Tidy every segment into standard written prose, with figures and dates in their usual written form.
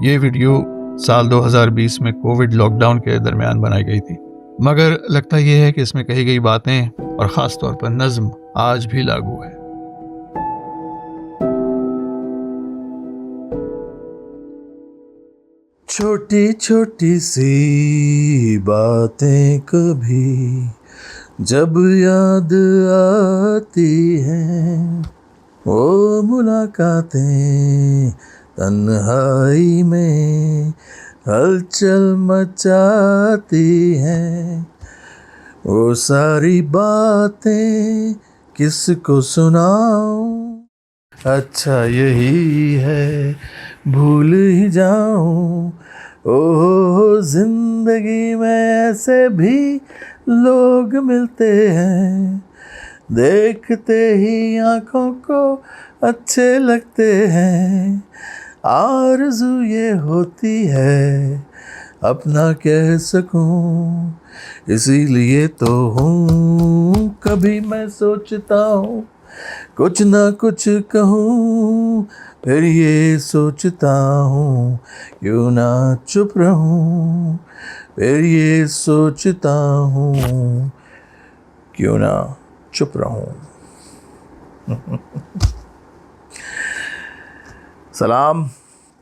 ये वीडियो साल 2020 में कोविड लॉकडाउन के दरमियान बनाई गई थी, मगर लगता यह है कि इसमें कही गई बातें और ख़ास तौर पर नज़्म आज भी लागू है। छोटी छोटी सी बातें कभी जब याद आती हैं, वो मुलाकातें तन्हाई में हलचल मचाती हैं। वो सारी बातें किसको सुनाऊं, अच्छा यही है भूल ही जाऊं। ओह जिंदगी में ऐसे भी लोग मिलते हैं, देखते ही आँखों को अच्छे लगते हैं। आरज़ू ये होती है अपना कह सकूं, इसीलिए तो हूँ कभी मैं सोचता हूँ कुछ ना कुछ कहूँ, फिर ये सोचता हूँ क्यों ना चुप रहूँ, फिर ये सोचता हूँ क्यों ना चुप रहूँ। सलाम,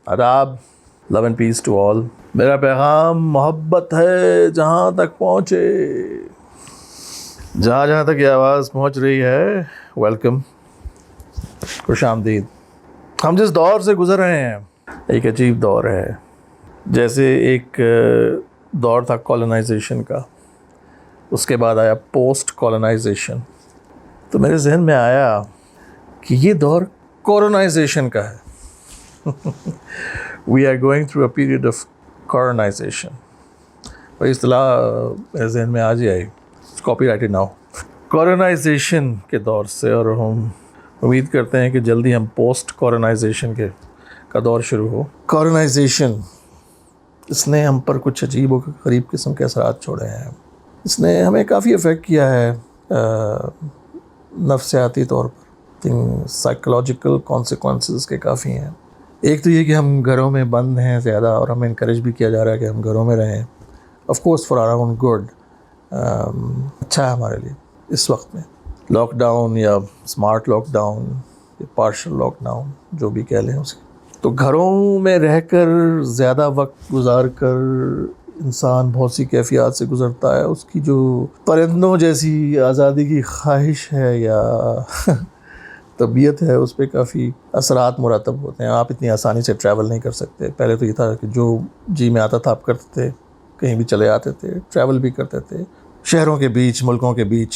आदाब, love and peace to all. मेरा पैगाम मोहब्बत है जहाँ तक पहुँचे, जहाँ जहाँ तक ये आवाज़ पहुँच रही है, वेलकम, खुश आमदीद। हम जिस दौर से गुज़र रहे हैं एक अजीब दौर है। जैसे एक दौर था कॉलोनाइजेशन का, उसके बाद आया पोस्ट कॉलोनाइजेशन, तो मेरे जहन में आया कि ये दौर कोरोनाइजेशन का है। We are going through a period of coronization. पर इस्तिलाह मेरे जहन में आज ही आई, कॉपीराइटेड नाउ। कोरोनाइजेशन के दौर से, और हम उम्मीद करते हैं कि जल्दी हम पोस्ट कोरोनाइजेशन का दौर शुरू हो। कोरोनाइजेशन, इसने हम पर कुछ अजीब व गरीब किस्म के असरात छोड़े हैं। इसने हमें काफ़ी अफेक्ट किया है नफ्सियाती तौर पर। साइकोलॉजिकल कॉन्सिक्वेंसेस के काफ़ी हैं। एक तो ये कि हम घरों में बंद हैं ज़्यादा, और हमें इनकरेज भी किया जा रहा है कि हम घरों में रहें, of course for our own good. अच्छा है हमारे लिए इस वक्त में। लॉकडाउन या स्मार्ट लॉकडाउन या पार्शल लॉकडाउन, जो भी कह लें उसे, तो घरों में रहकर ज़्यादा वक्त गुजार कर इंसान बहुत सी कैफियत से गुज़रता है। उसकी जो परिंदों जैसी आज़ादी की ख्वाहिश है या तबीयत है, उस पर काफ़ी असरात मुरतब होते हैं। आप इतनी आसानी से ट्रैवल नहीं कर सकते। पहले तो ये था कि जो जी में आता था आप करते थे, कहीं भी चले आते थे, ट्रैवल भी करते थे शहरों के बीच, मुल्कों के बीच,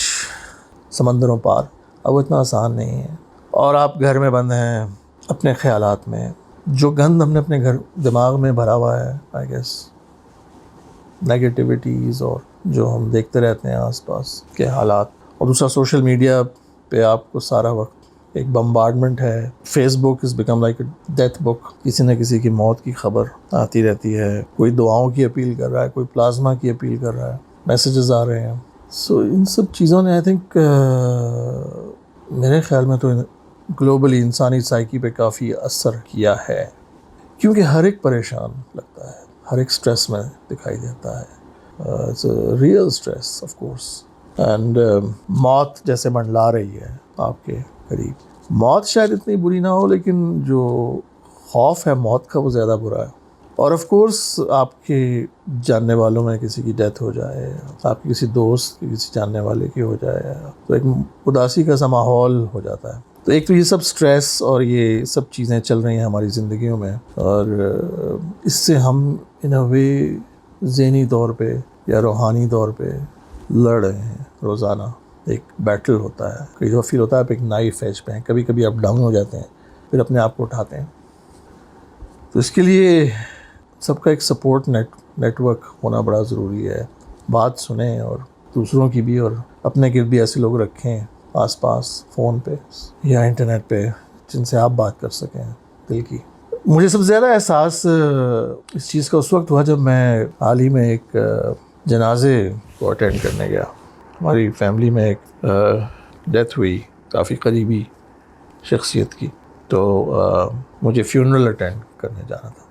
समंदरों पार। अब वो इतना आसान नहीं है, और आप घर में बंद हैं अपने ख़यालात में। जो गंद हमने अपने घर दिमाग में भरा हुआ है, आई गेस नेगेटिविटीज़, और जो हम देखते रहते हैं आसपास के हालात, और दूसरा सोशल मीडिया पे आपको सारा वक्त एक बम्बार्डमेंट है। Facebook is become like a death book. किसी न किसी की मौत की खबर आती रहती है, कोई दुआओं की अपील कर रहा है, कोई प्लाज्मा की अपील कर रहा है, मैसेजेस आ रहे हैं। सो इन सब चीज़ों ने आई थिंक मेरे ख्याल में तो ग्लोबली इंसानी साइकी पे काफ़ी असर किया है, क्योंकि हर एक परेशान लगता है, हर एक स्ट्रेस में दिखाई देता है। It's a real stress of course. And मौत जैसे मंडला रही है आपके करीब। मौत शायद इतनी बुरी ना हो, लेकिन जो खौफ है मौत का वो ज़्यादा बुरा है। और ऑफ कोर्स आपके जानने वालों में किसी की डेथ हो जाए, आपके किसी दोस्त की, किसी जानने वाले की हो जाए, तो एक उदासी का सा माहौल हो जाता है। तो एक तो ये सब स्ट्रेस और ये सब चीज़ें चल रही हैं हमारी ज़िंदगियों में, और इससे हम इन अ वे ज़हनी तौर पे या रूहानी तौर पे लड़ रहे हैं रोज़ाना। एक बैटल होता है, कई दफ़ा फील होता है आप एक नाइफ एज पे हैं, कभी कभी आप डाउन हो जाते हैं, फिर अपने आप को उठाते हैं। तो इसके लिए सबका एक सपोर्ट नेटवर्क होना बड़ा ज़रूरी है। बात सुने, और दूसरों की भी, और अपने गिर्द भी ऐसे लोग रखें आसपास, फ़ोन पे या इंटरनेट पे, जिनसे आप बात कर सकें दिल की। मुझे सबसे ज़्यादा एहसास इस चीज़ का उस वक्त हुआ जब मैं हाल ही में एक जनाजे को अटेंड करने गया। हमारी फैमिली में एक डेथ हुई, काफ़ी करीबी शख्सियत की, तो मुझे फ्यूनरल अटेंड करने जाना था।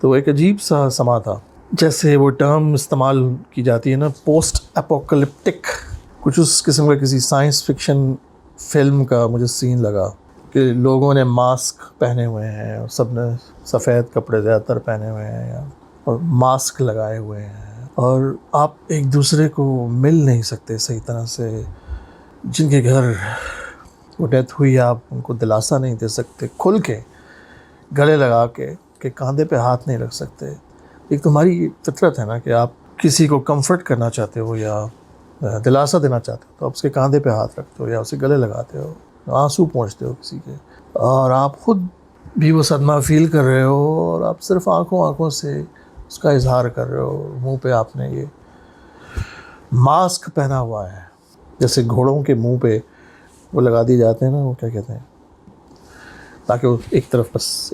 तो एक अजीब सा समा था, जैसे वो टर्म इस्तेमाल की जाती है ना, पोस्ट एपोकलिप्टिक, कुछ उस किस्म का किसी साइंस फिक्शन फिल्म का मुझे सीन लगा कि लोगों ने मास्क पहने हुए हैं और सब ने सफ़ेद कपड़े ज़्यादातर पहने हुए हैं और मास्क लगाए हुए हैं, और आप एक दूसरे को मिल नहीं सकते सही तरह से। जिनके घर वो डेथ हुई, आप उनको दिलासा नहीं दे सकते खुल के, गले लगा के कंधे पे हाथ नहीं रख सकते। एक तुम्हारी फितरत है ना कि आप किसी को कंफर्ट करना चाहते हो या दिलासा देना चाहते हो, तो आप उसके कंधे पे हाथ रखते हो या उसे गले लगाते हो, आंसू पहुँचते हो किसी के, और आप खुद भी वो सदमा फील कर रहे हो और आप सिर्फ आंखों से उसका इजहार कर रहे हो। मुंह पे आपने ये मास्क पहना हुआ है, जैसे घोड़ों के मुंह पे वो लगा दिए जाते हैं ना, वो क्या कहते हैं, ताकि वो एक तरफ बस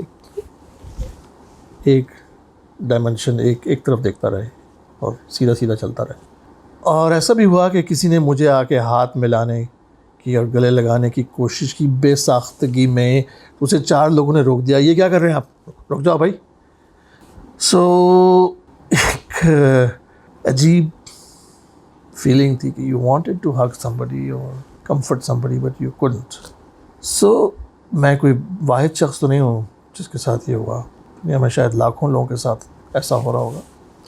एक डायमेंशन एक तरफ देखता रहे और सीधा सीधा चलता रहे। और ऐसा भी हुआ कि किसी ने मुझे आके हाथ मिलाने की और गले लगाने की कोशिश की बेसाख्तगी में, तो उसे 4 लोगों ने रोक दिया। ये क्या कर रहे हैं आप, रुक जाओ भाई। सो एक अजीब फीलिंग थी कि you wanted to hug somebody और comfort somebody but you couldn't. सो मैं कोई वाहिद शख्स तो नहीं हूँ जिसके साथ ये हुआ, या मैं शायद लाखों लोगों के साथ ऐसा हो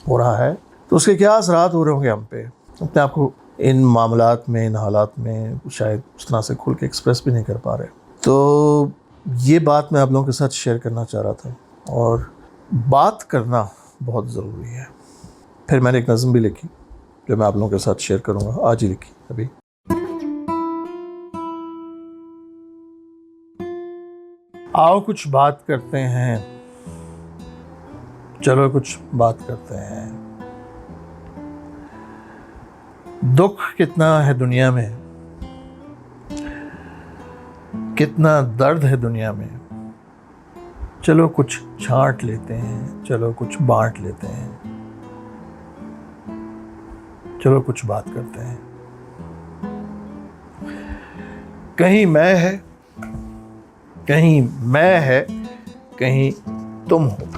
रहा है। तो उसके क्या असरात हो रहे होंगे हम पे, अपने आप को इन मामलात में, इन हालात में शायद उस तरह से खुल के एक्सप्रेस भी नहीं कर पा रहे। तो ये बात मैं आप लोगों के साथ शेयर करना चाह रहा था, और बात करना बहुत ज़रूरी है। फिर मैंने एक नज़म भी लिखी जो मैं आप लोगों के साथ शेयर करूँगा, आज ही लिखी अभी। आओ कुछ बात करते हैं, चलो कुछ बात करते हैं। दुख कितना है दुनिया में, कितना दर्द है दुनिया में, चलो कुछ छांट लेते हैं, चलो कुछ बांट लेते हैं, चलो कुछ बात करते हैं। कहीं मैं है, कहीं मैं है, कहीं तुम हो,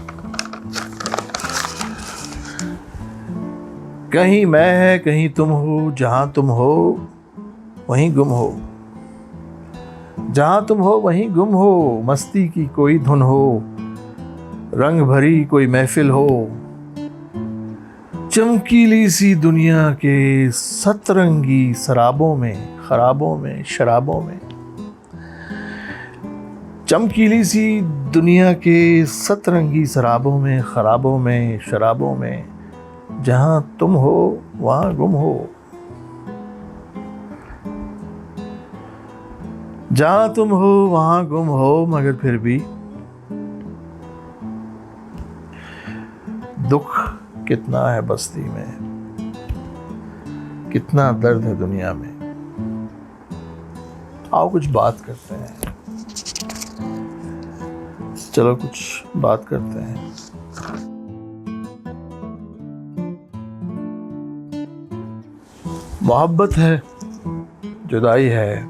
कहीं मैं है, कहीं तुम हो, जहां तुम हो वहीं गुम हो, जहां तुम हो वहीं गुम हो, मस्ती की कोई धुन हो, रंग भरी कोई महफिल हो, चमकीली सी दुनिया के सतरंगी शराबों में, खराबों में, शराबों में, चमकीली सी दुनिया के सतरंगी शराबों में, खराबों में, शराबों में, जहां तुम हो वहां गुम हो, जहां तुम हो वहां गुम हो, मगर फिर भी दुख कितना है बस्ती में, कितना दर्द है दुनिया में। आओ कुछ बात करते हैं, चलो कुछ बात करते हैं। मोहब्बत है, जुदाई है,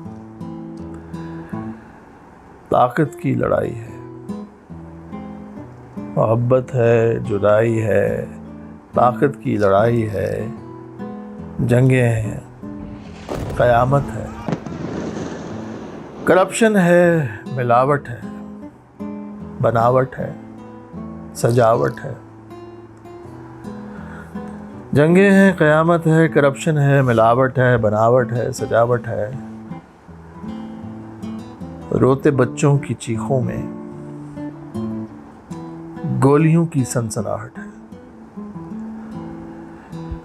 ताकत की लड़ाई है। मोहब्बत है, जुदाई है, ताकत की लड़ाई है, जंगें हैं, क़यामत है, करप्शन है, मिलावट है, बनावट है, सजावट है। जंगें हैं, क़यामत है, करप्शन है, मिलावट है, बनावट है, सजावट है। रोते बच्चों की चीखों में गोलियों की सनसनाहट है।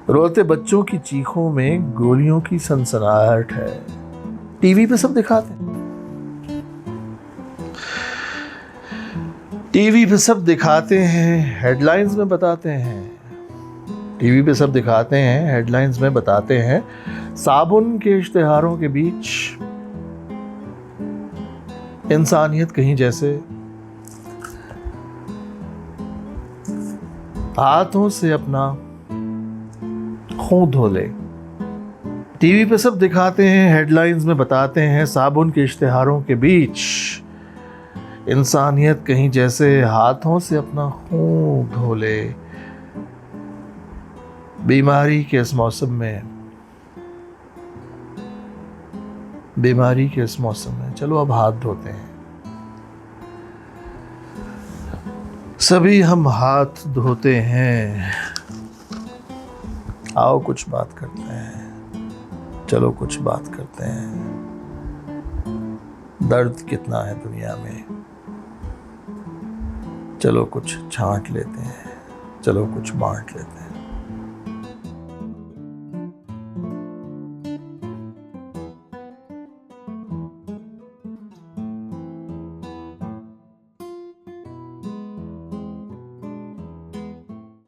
रोते बच्चों की चीखों में गोलियों की सनसनाहट है। टीवी पे सब दिखाते हैं, टीवी पे सब दिखाते हैं, हेडलाइंस में बताते हैं। टीवी पे सब दिखाते हैं, हेडलाइंस में बताते हैं। साबुन के इश्तिहारों के बीच इंसानियत कहीं जैसे हाथों से अपना खून धो ले। टीवी पे सब दिखाते हैं, हेडलाइंस में बताते हैं। साबुन के इश्तिहारों के बीच इंसानियत कहीं जैसे हाथों से अपना खून धो ले। बीमारी के इस मौसम में चलो अब हाथ धोते हैं। सभी हम हाथ धोते हैं। आओ कुछ बात करते हैं। चलो कुछ बात करते हैं। दर्द कितना है दुनिया में, चलो कुछ छांट लेते हैं। चलो कुछ बांट लेते हैं।